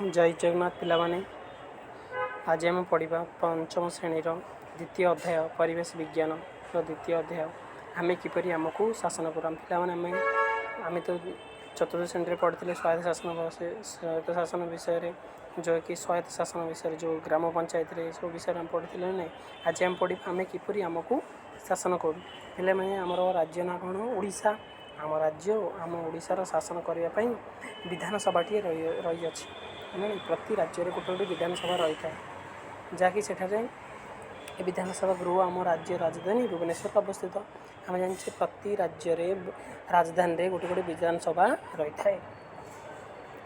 जय जगन्नाथ पिलामाने आज आम पढ़ा पंचम श्रेणी द्वितीय अध्याय परिवेश विज्ञान द्वितीय अध्याय आम किपरि आमको शासन कराम पाने आम तो चतुर्थ श्रेणी पढ़ी स्वायत्त शासन विषय जो कि स्वायत्त शासन विषय जो ग्राम पंचायत सब विषय आम पढ़ी ना आज आम पढ़ा आम किपरि आमको शासन करूँ पे आमर राज्य ना कौन ओडिशा आम राज्य आम ओडिशार शासन करने विधानसभाटी रही अच्छी प्रति राज्य में गोटे गोटे विधानसभा रही है जहाँकि सेठारे विधानसभा गृह आम राज्य राजधानी भुवनेश्वर अवस्थित आम जाने प्रति राज्य राजधानी रे गोटे गोटे विधानसभा रही है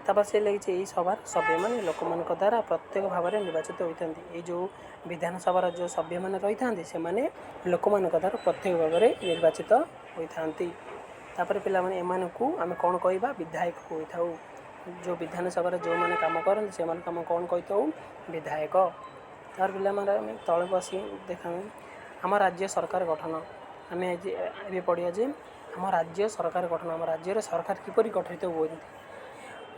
तब से लगी यही सभार सभ्य मैंने लोक मान द्वारा प्रत्येक भाव में निर्वाचित होता है जो विधानसभा जो सभ्य मैंने रही था से मैंने लोक मान द्वारा प्रत्येक भाव में निर्वाचित होता तापर पिला माने एमान को आम कौन कहवा विधायक कही जो विधानसभा जो मैंने कम करते से कम कौन कही विधायक तार पे तले बस देखा आम राज्य सरकार गठन आम ए पढ़िया जे आम राज्य सरकार गठन आम राज्य सरकार किपरि गठित हुए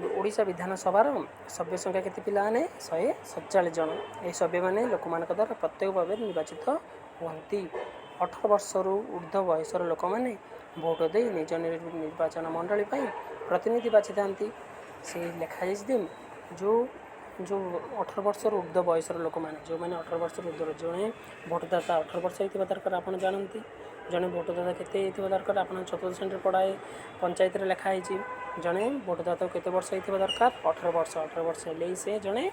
ओडिशा विधानसभार सभ्य संख्या केते पिला माने 147 जन ये सभ्य मैंने लोक मान द्वारा प्रत्येक भाव निर्वाचित हुंती 18 वर्ष ऊर्ध्व बयसर लोक मैंने भोट दे निज निर्वाचन मंडली प्रतिनिधि बाछि थांती से लिखाई जो जो 18 वर्ष ऊर्ध्व बयसर लोक मैंने जो मैंने 18 वर्ष ऊर्ध्व जड़े भोटदाता 18 वर्ष होता दरकार आप जानते जड़े भोटदाता केते दरकार आप चतुर्थ श्रेणी पढ़ाए पंचायत लिखाई जड़े भोटदाता केते वर्ष होता दरकार 18 वर्ष से जड़े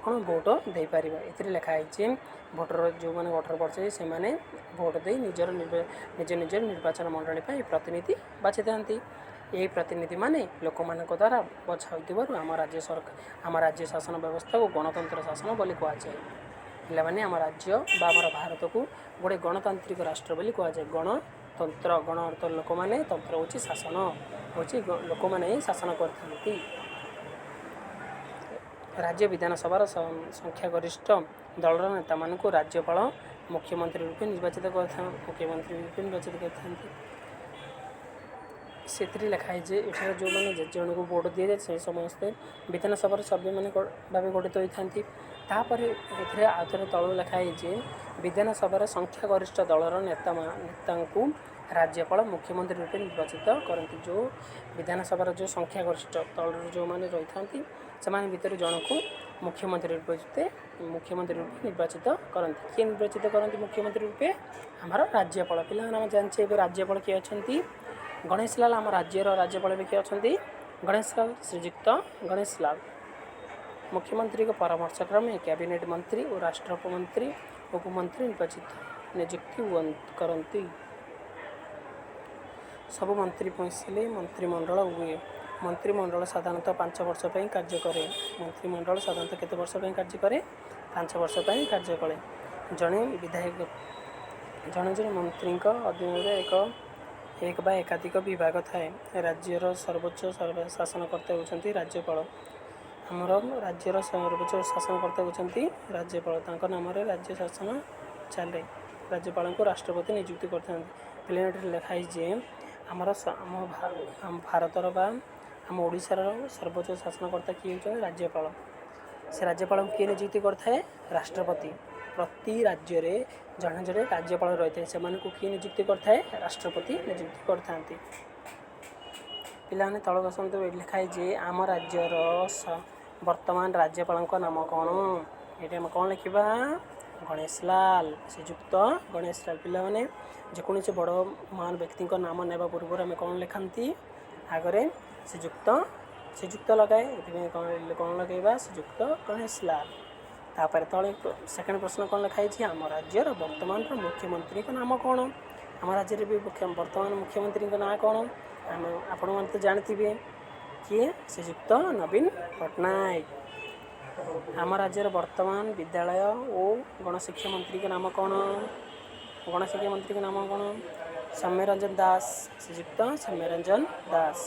कौन भोट दे पार ए लिखाई भोटर जो मैंने 18 वर्ष से मैंने भोट दे निजर निज निर्वाचन मंडली प्रतिनिधि बाछि थांती यही प्रतिनिधि माने लोक मान द्वारा बछा आम राज्य सरकार आम राज्य शासन व्यवस्था को गणतंत्र शासन बोली कहुए पे आम राज्य आमर भारत को गोटे गणतांत्रिक राष्ट्र बोली कहुए गणतंत्र गण अर्थ लोक मैंने तंत्र हूँ शासन हूँ लोक मैंने शासन करती राज्य विधानसभार संख्यागरिष्ठ दलर नेता मान राज्यपाल मुख्यमंत्री रूपे निर्वाचित करते से लिखाई एठार जो मैंने जन को भोट दि जाए से समस्ते विधानसभा सभ्य मैंने भाव गठित होती आउे तल लिखाई विधानसभा संख्यागरिष्ठ दलर नेता राज्यपाल मुख्यमंत्री रूपे निर्वाचित करती जो विधानसभा जो संख्यागरिष्ठ दल जो मैंने रही था से भितर जन को मुख्यमंत्री रूपे निर्वाचित करती किए निर्वाचित करती मुख्यमंत्री रूपे आमर राज्यपाल पे जाने राज्यपाल किए अच्छा गणेश लाल आम राज्यर राज्यपाल भी किए अच्छा गणेश लाल श्रीजुक्त गणेश लाल मुख्यमंत्री परामर्श क्रमे कैबिनेट मंत्री और राष्ट्रपति उपमंत्री निर्वाचित नियुक्ति करती सब मंत्री पहुँचले मंत्रिमंडल हुए मंत्रिमंडल साधारणतः 5 वर्ष कार्य करे मंत्रिमंडल साधारणतः केते वर्ष कार्य करे 5 वर्ष कार्य करे जड़े विधायक जड़े जड़े मंत्री अधीन एक बा एकाधिक विभाग थाए राज्यर सर्वोच्च शासनकर्ता होती राज्यपाल आमर राज्यर सर्वोच्च शासनकर्ता होती राज्यपाल नाम राज्य शासन चले राज्यपाल को राष्ट्रपति नियुक्ति करते लिखाई आमर आम भारतर बा आम ओडिशार सर्वोच्च शासनकर्ता किए होते राज्यपाल से राज्यपाल किए नियुक्ति करता राष्ट्रपति प्रति राज्य में जड़े जड़े राज्यपाल रही है से किए नियुक्ति करता राष्ट्रपति नियुक्ति करते पे तल बसंत लिखाई आम राज्यर वर्तमान राज्यपाल नाम कौन ये आम कौन लिखा गणेश लाल श्रीजुक्त गणेश लाल पे जेकोसी बड़ महान व्यक्ति नाम ने पूर्व आम कौन लिखती आगे श्रीजुक्त लगाए कौन लगेगा श्रीजुक्त गणेश लाल तापर तले सेकेंड प्रश्न कौन लिखाई आम राज्यर वर्तमान मुख्यमंत्री नाम कौन आम राज्य भी वर्तमान मुख्यमंत्री ना कौन आम आपण मैंने तो जानते किए श्रीजुक्त नवीन पट्टनायक आम राज्यर वर्तमान विद्यालय और गणशिक्षा मंत्री नाम कौन गणशिक्षा मंत्री नाम कौन सौम्यरंजन दास श्रीजुक्त सौम्यरंजन दास